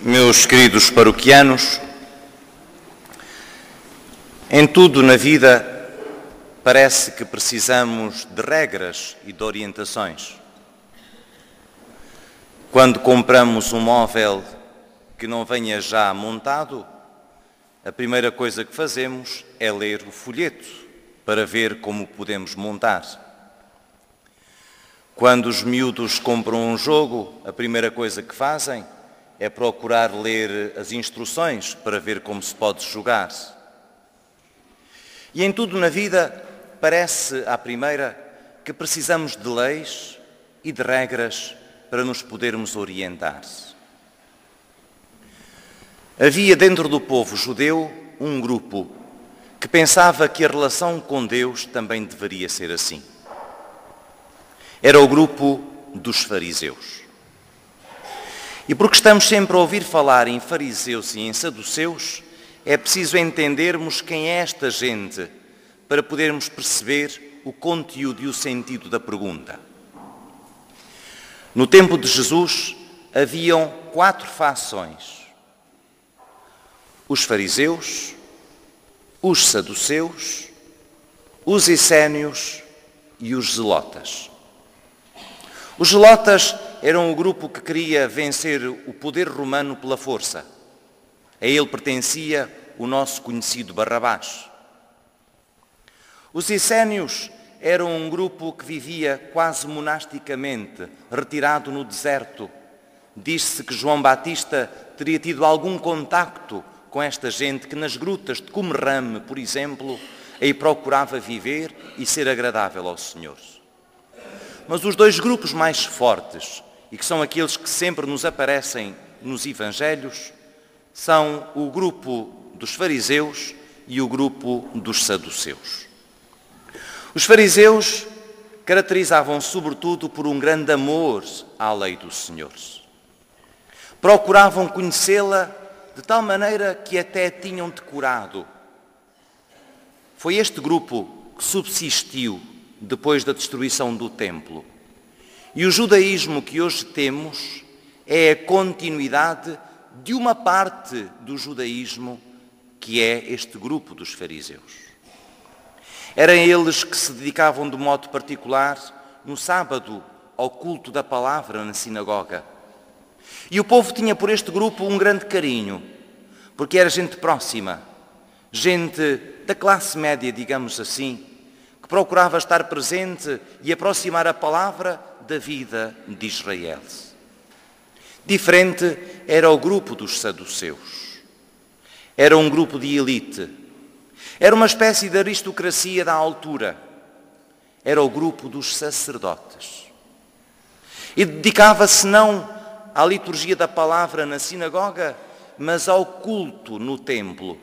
Meus queridos paroquianos, em tudo na vida parece que precisamos de regras e de orientações. Quando compramos um móvel que não venha já montado, a primeira coisa que fazemos é ler o folheto para ver como podemos montar. Quando os miúdos compram um jogo, a primeira coisa que fazem é procurar ler as instruções para ver como se pode jogar. E em tudo na vida parece, à primeira, que precisamos de leis e de regras para nos podermos orientar. Havia dentro do povo judeu um grupo que pensava que a relação com Deus também deveria ser assim. Era o grupo dos fariseus. E porque estamos sempre a ouvir falar em fariseus e em saduceus, é preciso entendermos quem é esta gente para podermos perceber o conteúdo e o sentido da pergunta. No tempo de Jesus haviam 4 fações: os fariseus, os saduceus, os essénios e os zelotas. Os zelotas eram o grupo que queria vencer o poder romano pela força. A ele pertencia o nosso conhecido Barrabás. Os essénios eram um grupo que vivia quase monasticamente, retirado no deserto. Diz-se que João Batista teria tido algum contacto com esta gente que nas grutas de Qumrame, por exemplo, aí procurava viver e ser agradável ao Senhor. Mas os 2 grupos mais fortes, e que são aqueles que sempre nos aparecem nos Evangelhos, são o grupo dos fariseus e o grupo dos saduceus. Os fariseus caracterizavam-se sobretudo por um grande amor à lei do Senhor. Procuravam conhecê-la de tal maneira que até tinham decorado. Foi este grupo que subsistiu depois da destruição do templo. E o judaísmo que hoje temos é a continuidade de uma parte do judaísmo que é este grupo dos fariseus. Eram eles que se dedicavam de modo particular no sábado ao culto da palavra na sinagoga. E o povo tinha por este grupo um grande carinho, porque era gente próxima, gente da classe média, digamos assim, que procurava estar presente e aproximar a palavra da vida de Israel. Diferente era o grupo dos saduceus. Era um grupo de elite. Era uma espécie de aristocracia da altura. Era o grupo dos sacerdotes. E dedicava-se não à liturgia da palavra na sinagoga, mas ao culto no templo.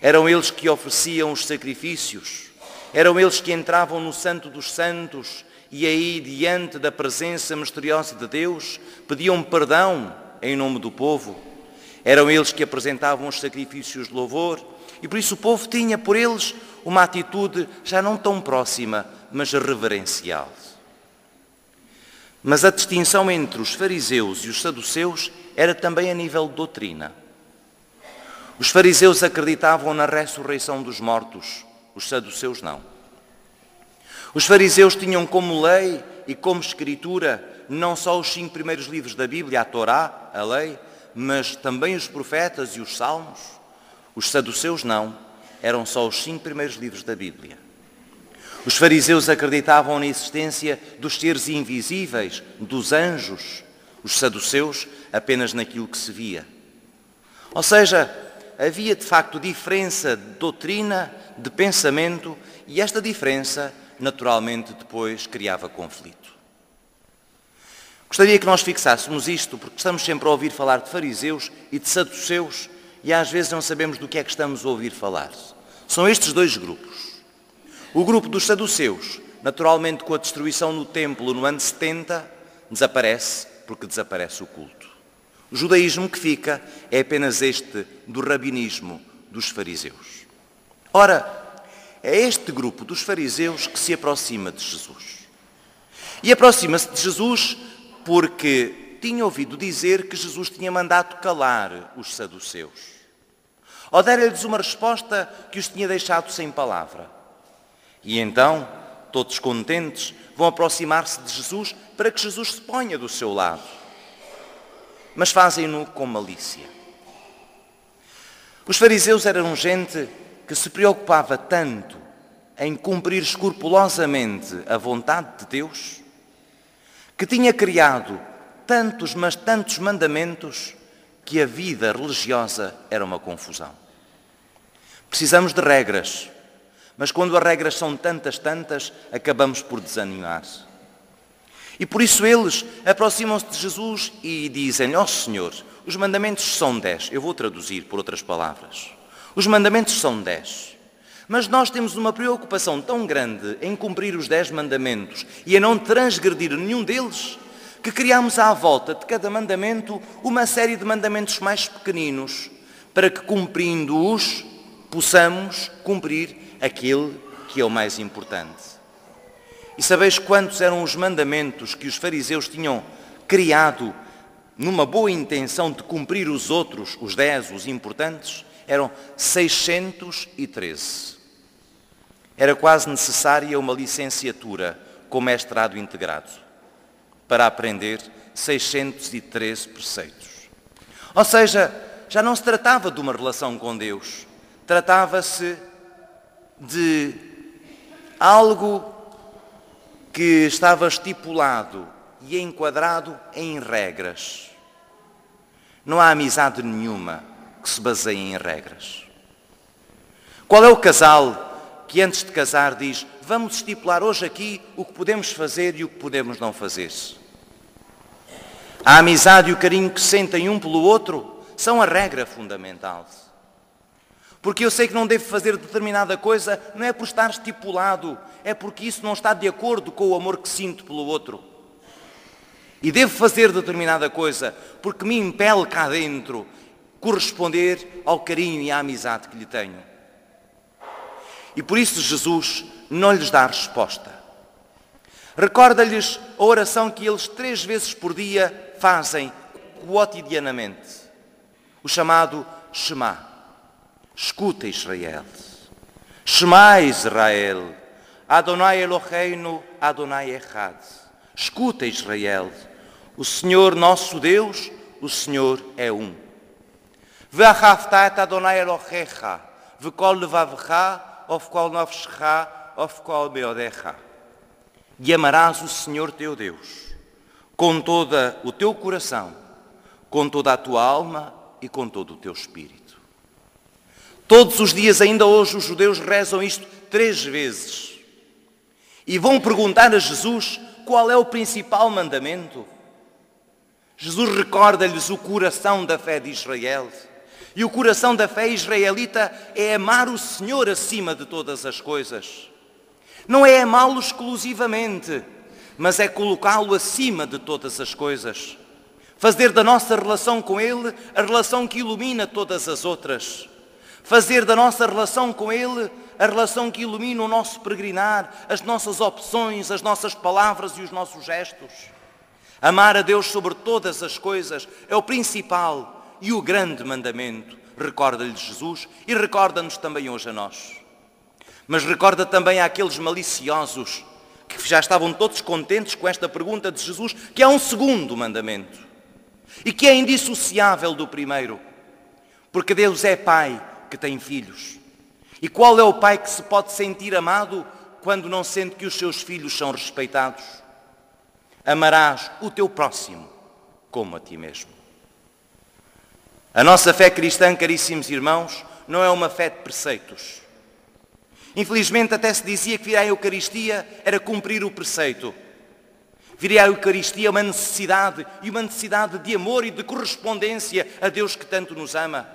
Eram eles que ofereciam os sacrifícios. Eram eles que entravam no Santo dos Santos e aí, diante da presença misteriosa de Deus, pediam perdão em nome do povo. Eram eles que apresentavam os sacrifícios de louvor e por isso o povo tinha por eles uma atitude já não tão próxima, mas reverencial. Mas a distinção entre os fariseus e os saduceus era também a nível de doutrina. Os fariseus acreditavam na ressurreição dos mortos, os saduceus não. Os fariseus tinham como lei e como escritura não só os 5 primeiros livros da Bíblia, a Torá, a lei, mas também os profetas e os salmos. Os saduceus não, eram só os 5 primeiros livros da Bíblia. Os fariseus acreditavam na existência dos seres invisíveis, dos anjos. Os saduceus apenas naquilo que se via. Ou seja, havia de facto diferença de doutrina, de pensamento, e esta diferença naturalmente depois criava conflito. Gostaria que nós fixássemos isto, porque estamos sempre a ouvir falar de fariseus e de saduceus e às vezes não sabemos do que é que estamos a ouvir falar. São estes 2 grupos. O grupo dos saduceus, naturalmente com a destruição do templo no ano 70, desaparece porque desaparece o culto. O judaísmo que fica é apenas este do rabinismo dos fariseus. Ora, é este grupo dos fariseus que se aproxima de Jesus. E aproxima-se de Jesus porque tinha ouvido dizer que Jesus tinha mandado calar os saduceus. Ou dera-lhes uma resposta que os tinha deixado sem palavra. E então, todos contentes, vão aproximar-se de Jesus para que Jesus se ponha do seu lado. Mas fazem-no com malícia. Os fariseus eram gente que se preocupava tanto em cumprir escrupulosamente a vontade de Deus, que tinha criado tantos, mas tantos mandamentos, que a vida religiosa era uma confusão. Precisamos de regras, mas quando as regras são tantas, acabamos por desanimar. E por isso eles aproximam-se de Jesus e dizem: ó Senhor, os mandamentos são 10. Eu vou traduzir por outras palavras. Os mandamentos são 10. Mas nós temos uma preocupação tão grande em cumprir os 10 mandamentos e a não transgredir nenhum deles, que criamos à volta de cada mandamento uma série de mandamentos mais pequeninos, para que, cumprindo-os, possamos cumprir aquele que é o mais importante. E sabeis quantos eram os mandamentos que os fariseus tinham criado numa boa intenção de cumprir os outros, os 10, os importantes? Eram 613. Era quase necessária uma licenciatura com mestrado integrado para aprender 613 preceitos. Ou seja, já não se tratava de uma relação com Deus, tratava-se de algo que estava estipulado e enquadrado em regras. Não há amizade nenhuma que se baseie em regras. Qual é o casal que antes de casar diz: vamos estipular hoje aqui o que podemos fazer e o que podemos não fazer? A amizade e o carinho que sentem um pelo outro são a regra fundamental. Porque eu sei que não devo fazer determinada coisa, não é por estar estipulado, é porque isso não está de acordo com o amor que sinto pelo outro. E devo fazer determinada coisa porque me impele cá dentro corresponder ao carinho e à amizade que lhe tenho. E por isso Jesus não lhes dá resposta. Recorda-lhes a oração que eles 3 vezes por dia fazem quotidianamente. O chamado Shema. Escuta, Israel. Shema, Israel. Adonai Eloheinu, Adonai Echad. Escuta, Israel. O Senhor nosso Deus, o Senhor é um. Ve'achavta et Adonai Elohecha, ve'kol levavcha, ofkol nafshecha, ofkol meodecha. E amarás o Senhor teu Deus com todo o teu coração, com toda a tua alma e com todo o teu espírito. Todos os dias, ainda hoje, os judeus rezam isto 3 vezes. E vão perguntar a Jesus qual é o principal mandamento. Jesus recorda-lhes o coração da fé de Israel. E o coração da fé israelita é amar o Senhor acima de todas as coisas. Não é amá-lo exclusivamente, mas é colocá-lo acima de todas as coisas. Fazer da nossa relação com Ele a relação que ilumina todas as outras. Fazer da nossa relação com Ele a relação que ilumina o nosso peregrinar, as nossas opções, as nossas palavras e os nossos gestos. Amar a Deus sobre todas as coisas é o principal e o grande mandamento, recorda-lhe Jesus e recorda-nos também hoje a nós. Mas recorda também àqueles maliciosos que já estavam todos contentes com esta pergunta de Jesus, que há um segundo mandamento e que é indissociável do primeiro, porque Deus é Pai que tem filhos. E qual é o pai que se pode sentir amado quando não sente que os seus filhos são respeitados? Amarás o teu próximo como a ti mesmo. A nossa fé cristã, caríssimos irmãos, não é uma fé de preceitos. Infelizmente até se dizia que vir à Eucaristia era cumprir o preceito. Vir à Eucaristia é uma necessidade, e uma necessidade de amor e de correspondência a Deus que tanto nos ama.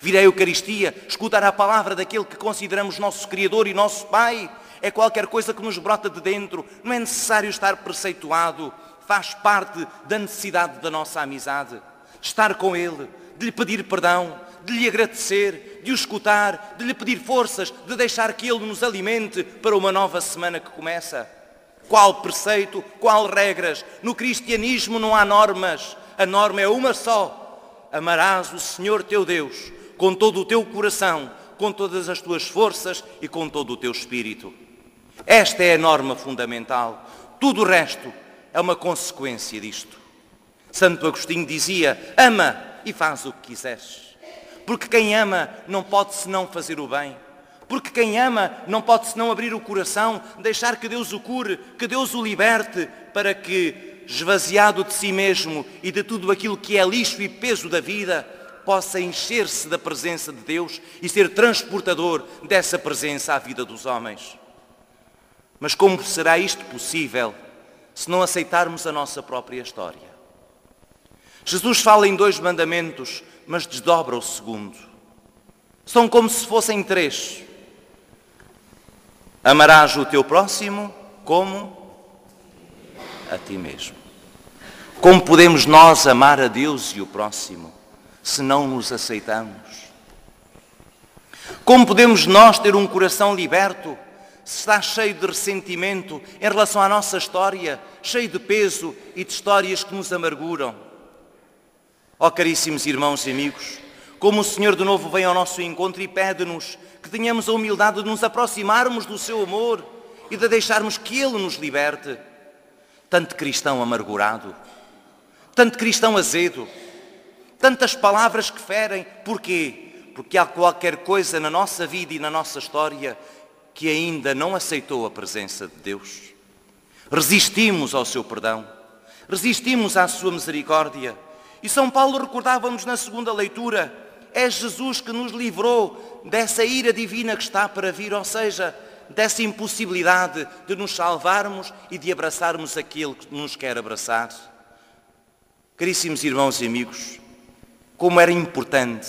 Vir à Eucaristia, escutar a palavra daquele que consideramos nosso Criador e nosso Pai, é qualquer coisa que nos brota de dentro. Não é necessário estar preceituado, faz parte da necessidade da nossa amizade. Estar com Ele, de lhe pedir perdão, de lhe agradecer, de o escutar, de lhe pedir forças, de deixar que Ele nos alimente para uma nova semana que começa. Qual preceito, qual regras? No cristianismo não há normas. A norma é uma só. Amarás o Senhor teu Deus com todo o teu coração, com todas as tuas forças e com todo o teu espírito. Esta é a norma fundamental. Tudo o resto é uma consequência disto. Santo Agostinho dizia: ama e faz o que quiseres. Porque quem ama não pode senão fazer o bem. Porque quem ama não pode senão abrir o coração, deixar que Deus o cure, que Deus o liberte, para que, esvaziado de si mesmo e de tudo aquilo que é lixo e peso da vida, possa encher-se da presença de Deus e ser transportador dessa presença à vida dos homens. Mas como será isto possível se não aceitarmos a nossa própria história? Jesus fala em 2 mandamentos, mas desdobra o segundo. São como se fossem 3. Amarás o teu próximo como a ti mesmo. Como podemos nós amar a Deus e o próximo se não nos aceitamos? Como podemos nós ter um coração liberto se está cheio de ressentimento em relação à nossa história, cheio de peso e de histórias que nos amarguram? Ó caríssimos irmãos e amigos, como o Senhor de novo vem ao nosso encontro e pede-nos que tenhamos a humildade de nos aproximarmos do seu amor e de deixarmos que Ele nos liberte. Tanto cristão amargurado, tanto cristão azedo, tantas palavras que ferem. Porquê? Porque há qualquer coisa na nossa vida e na nossa história que ainda não aceitou a presença de Deus. Resistimos ao seu perdão, resistimos à sua misericórdia. E São Paulo recordava-nos na segunda leitura: é Jesus que nos livrou dessa ira divina que está para vir, ou seja, dessa impossibilidade de nos salvarmos e de abraçarmos aquele que nos quer abraçar. Caríssimos irmãos e amigos, como era importante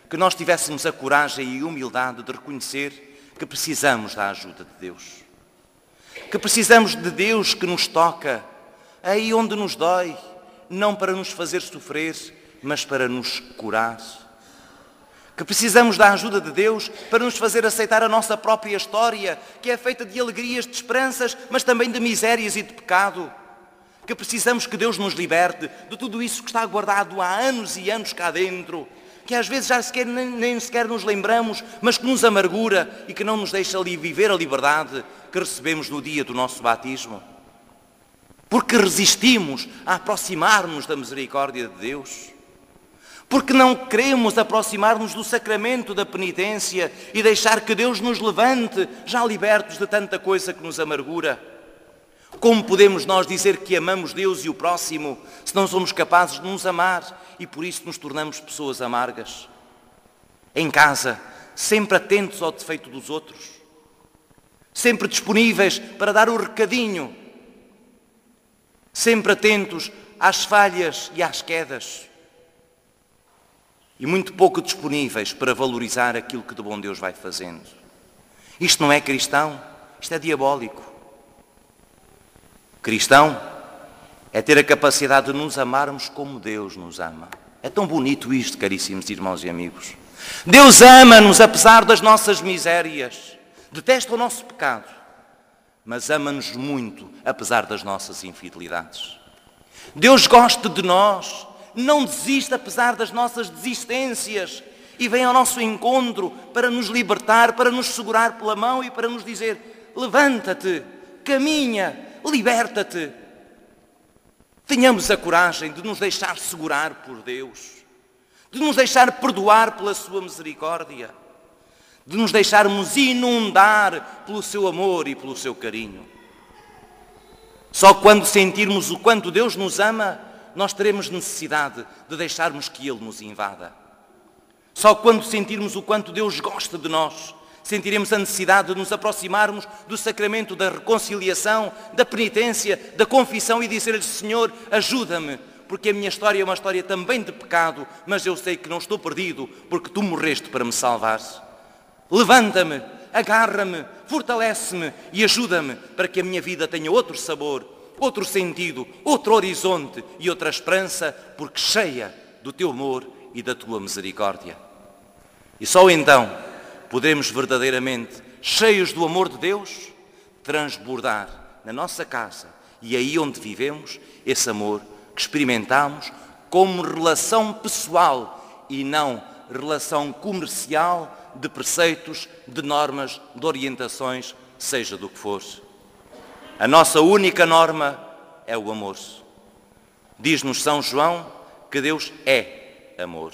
que nós tivéssemos a coragem e a humildade de reconhecer que precisamos da ajuda de Deus. Que precisamos de Deus que nos toca aí onde nos dói, não para nos fazer sofrer, mas para nos curar. Que precisamos da ajuda de Deus para nos fazer aceitar a nossa própria história, que é feita de alegrias, de esperanças, mas também de misérias e de pecado. Que precisamos que Deus nos liberte de tudo isso que está guardado há anos e anos cá dentro, que às vezes já nem sequer nos lembramos, mas que nos amargura e que não nos deixa ali viver a liberdade que recebemos no dia do nosso batismo. Porque resistimos a aproximar-nos da misericórdia de Deus. Porque não queremos aproximar-nos do sacramento da penitência e deixar que Deus nos levante, já libertos de tanta coisa que nos amargura. Como podemos nós dizer que amamos Deus e o próximo se não somos capazes de nos amar e por isso nos tornamos pessoas amargas? Em casa, sempre atentos ao defeito dos outros, sempre disponíveis para dar o recadinho, sempre atentos às falhas e às quedas, e muito pouco disponíveis para valorizar aquilo que de bom Deus vai fazendo. Isto não é cristão, isto é diabólico. Cristão é ter a capacidade de nos amarmos como Deus nos ama. É tão bonito isto, caríssimos irmãos e amigos. Deus ama-nos apesar das nossas misérias, detesta o nosso pecado, mas ama-nos muito apesar das nossas infidelidades. Deus gosta de nós, não desiste apesar das nossas desistências e vem ao nosso encontro para nos libertar, para nos segurar pela mão e para nos dizer: levanta-te, caminha, liberta-te. Tenhamos a coragem de nos deixar segurar por Deus, de nos deixar perdoar pela sua misericórdia, de nos deixarmos inundar pelo seu amor e pelo seu carinho. Só quando sentirmos o quanto Deus nos ama, nós teremos necessidade de deixarmos que Ele nos invada. Só quando sentirmos o quanto Deus gosta de nós, sentiremos a necessidade de nos aproximarmos do sacramento da reconciliação, da penitência, da confissão e dizer-lhe: Senhor, ajuda-me, porque a minha história é uma história também de pecado, mas eu sei que não estou perdido, porque Tu morreste para me salvar. Levanta-me, agarra-me, fortalece-me e ajuda-me para que a minha vida tenha outro sabor, outro sentido, outro horizonte e outra esperança, porque cheia do Teu amor e da Tua misericórdia. E só então podemos verdadeiramente, cheios do amor de Deus, transbordar na nossa casa e aí onde vivemos, esse amor que experimentamos como relação pessoal e não relação comercial de preceitos, de normas, de orientações, seja do que for. A nossa única norma é o amor. Diz-nos São João que Deus é amor.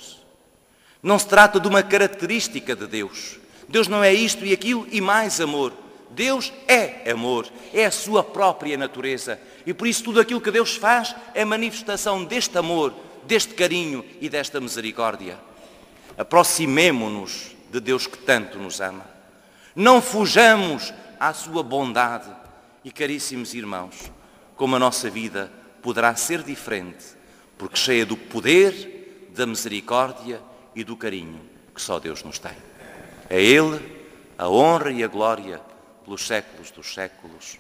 Não se trata de uma característica de Deus. Deus não é isto e aquilo e mais amor. Deus é amor, é a sua própria natureza. E por isso tudo aquilo que Deus faz é manifestação deste amor, deste carinho e desta misericórdia. Aproximemo-nos de Deus que tanto nos ama. Não fujamos à sua bondade. E caríssimos irmãos, como a nossa vida poderá ser diferente, porque cheia do poder, da misericórdia e do carinho que só Deus nos tem. É Ele a honra e a glória pelos séculos dos séculos.